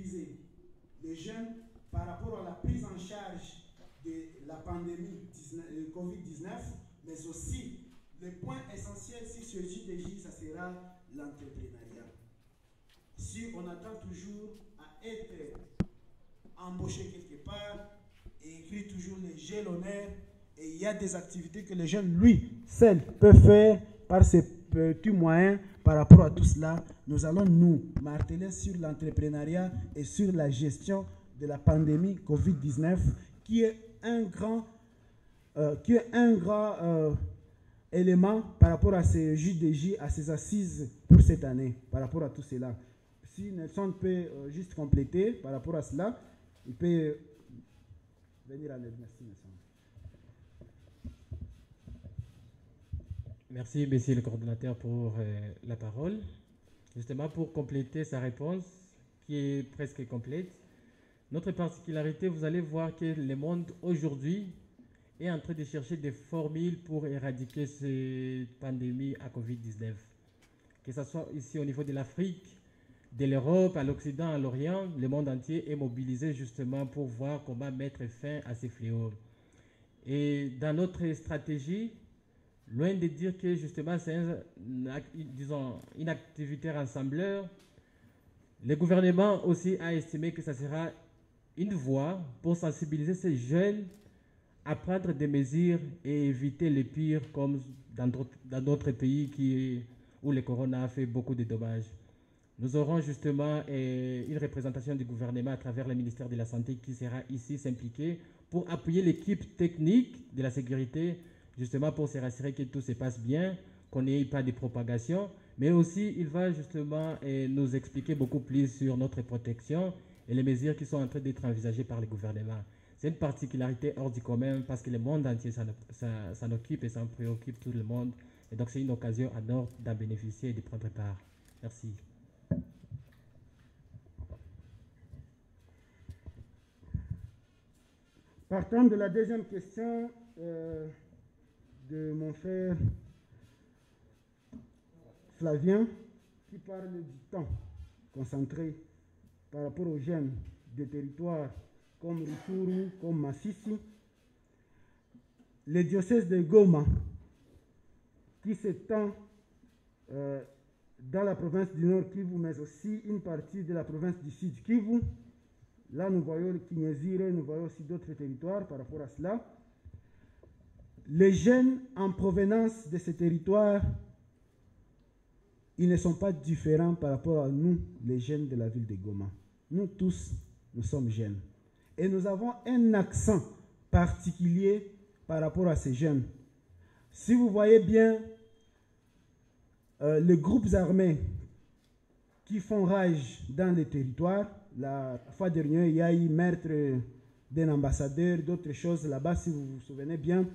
sensibiliser les jeunes par rapport à la prise en charge de la pandémie Covid-19, mais aussi le point essentiel sur ce JDJ, ça sera l'entrepreneuriat. Si on attend toujours à être embauché quelque part et écrit toujours les jalonnaires, et il y a des activités que les jeunes, lui, seuls, peuvent faire par ses petits moyens. Par rapport à tout cela, nous allons nous marteler sur l'entrepreneuriat et sur la gestion de la pandémie Covid-19, qui est un grand élément par rapport à ces JDJ, à ces assises pour cette année, par rapport à tout cela. Si Nelson peut juste compléter par rapport à cela, il peut venir à l'aide. Merci, Nelson. Merci, monsieur le coordonnateur, pour la parole. Justement, pour compléter sa réponse, qui est presque complète, notre particularité, vous allez voir que le monde aujourd'hui est en train de chercher des formules pour éradiquer cette pandémie à Covid-19. Que ce soit ici au niveau de l'Afrique, de l'Europe, à l'Occident, à l'Orient, le monde entier est mobilisé justement pour voir comment mettre fin à ces fléaux. Et dans notre stratégie, loin de dire que justement c'est une activité rassembleur, le gouvernement aussi a estimé que ça sera une voie pour sensibiliser ces jeunes à prendre des mesures et éviter le pire comme dans d'autres pays où le corona a fait beaucoup de dommages. Nous aurons justement une représentation du gouvernement à travers le ministère de la Santé qui sera ici s'impliquer pour appuyer l'équipe technique de la sécurité, justement pour se rassurer que tout se passe bien, qu'on n'ait pas de propagation, mais aussi il va justement nous expliquer beaucoup plus sur notre protection et les mesures qui sont en train d'être envisagées par le gouvernement. C'est une particularité hors du commun parce que le monde entier s'en occupe et s'en préoccupe tout le monde. Et donc c'est une occasion à nous d'en bénéficier et de prendre part. Merci. Partant de la deuxième question de mon frère Flavien, qui parle du temps concentré par rapport aux jeunes des territoires comme Rutshuru, comme Massissi, le diocèse de Goma, qui s'étend dans la province du Nord Kivu, mais aussi une partie de la province du Sud Kivu. Là, nous voyons le Kinyezire, nous voyons aussi d'autres territoires par rapport à cela. Les jeunes en provenance de ces territoires, ils ne sont pas différents par rapport à nous, les jeunes de la ville de Goma. Nous tous, nous sommes jeunes. Et nous avons un accent particulier par rapport à ces jeunes. Si vous voyez bien, les groupes armés qui font rage dans les territoires, la fois dernière, il y a eu meurtre d'un ambassadeur, d'autres choses là-bas, si vous vous souvenez bien.